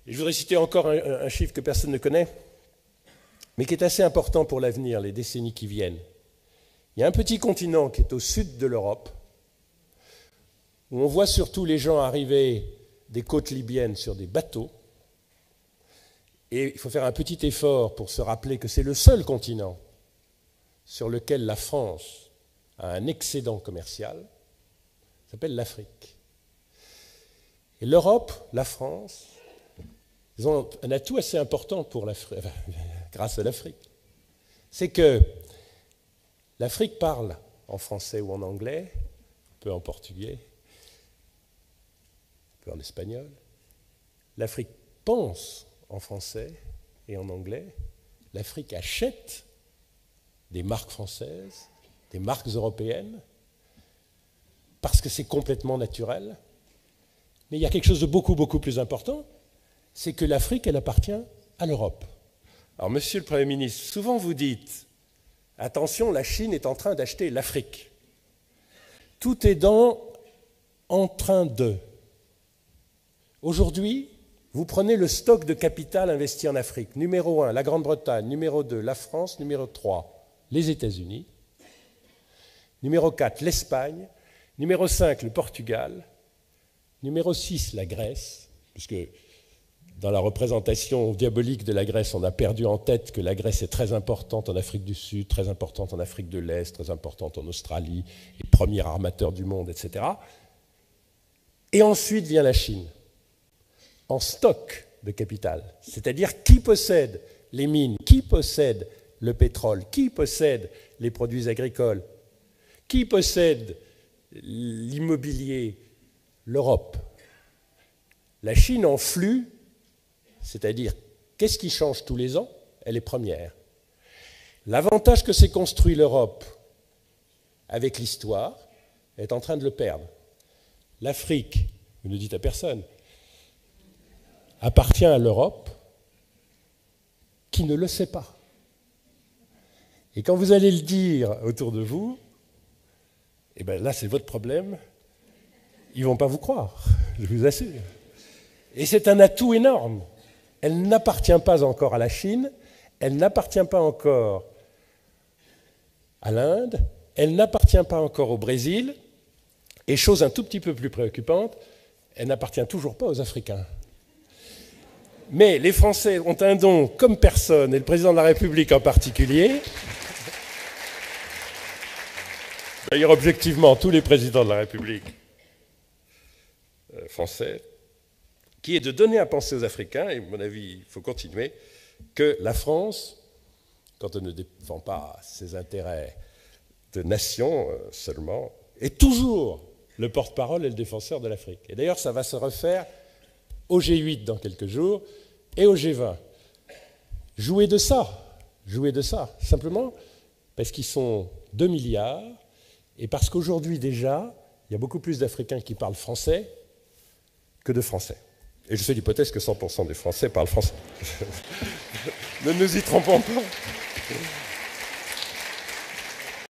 Et je voudrais citer encore un chiffre que personne ne connaît, mais qui est assez important pour l'avenir, les décennies qui viennent. Il y a un petit continent qui est au sud de l'Europe, où on voit surtout les gens arriver des côtes libyennes sur des bateaux. Et il faut faire un petit effort pour se rappeler que c'est le seul continent sur lequel la France a un excédent commercial, ça s'appelle l'Afrique. Et l'Europe, la France, ils ont un atout assez important pour grâce à l'Afrique. C'est que l'Afrique parle en français ou en anglais, un peu en portugais, un peu en espagnol. L'Afrique pense en français et en anglais. L'Afrique achète des marques françaises, des marques européennes, parce que c'est complètement naturel. Mais il y a quelque chose de beaucoup, beaucoup plus important, c'est que l'Afrique, elle appartient à l'Europe. Alors, Monsieur le Premier ministre, souvent vous dites, attention, la Chine est en train d'acheter l'Afrique. Tout est en train de. Aujourd'hui, vous prenez le stock de capital investi en Afrique. Numéro 1, la Grande-Bretagne. Numéro 2, la France. Numéro 3, les États-Unis. Numéro 4, l'Espagne. Numéro 5, le Portugal. Numéro 6, la Grèce, puisque dans la représentation diabolique de la Grèce, on a perdu en tête que la Grèce est très importante en Afrique du Sud, très importante en Afrique de l'Est, très importante en Australie, les premiers armateurs du monde, etc. Et ensuite vient la Chine, en stock de capital, c'est-à-dire qui possède les mines, qui possède le pétrole, qui possède les produits agricoles, qui possède l'immobilier, l'Europe. La Chine en flux, c'est-à-dire qu'est-ce qui change tous les ans, elle est première. L'avantage que s'est construit l'Europe avec l'histoire est en train de le perdre. L'Afrique, vous ne dites à personne, appartient à l'Europe qui ne le sait pas. Et quand vous allez le dire autour de vous, eh bien là c'est votre problème, ils ne vont pas vous croire, je vous assure. Et c'est un atout énorme. Elle n'appartient pas encore à la Chine, elle n'appartient pas encore à l'Inde, elle n'appartient pas encore au Brésil, et chose un tout petit peu plus préoccupante, elle n'appartient toujours pas aux Africains. Mais les Français ont un don comme personne, et le président de la République en particulier. D'ailleurs, objectivement, tous les présidents de la République français, qui est de donner à penser aux Africains, et à mon avis, il faut continuer, que la France, quand elle ne défend pas ses intérêts de nation seulement, est toujours le porte-parole et le défenseur de l'Afrique. Et d'ailleurs, ça va se refaire au G8 dans quelques jours et au G20. Jouez de ça, simplement parce qu'ils sont 2 milliards et parce qu'aujourd'hui déjà, il y a beaucoup plus d'Africains qui parlent français que de Français. Et je fais l'hypothèse que 100% des Français parlent français. Ne nous y trompons pas.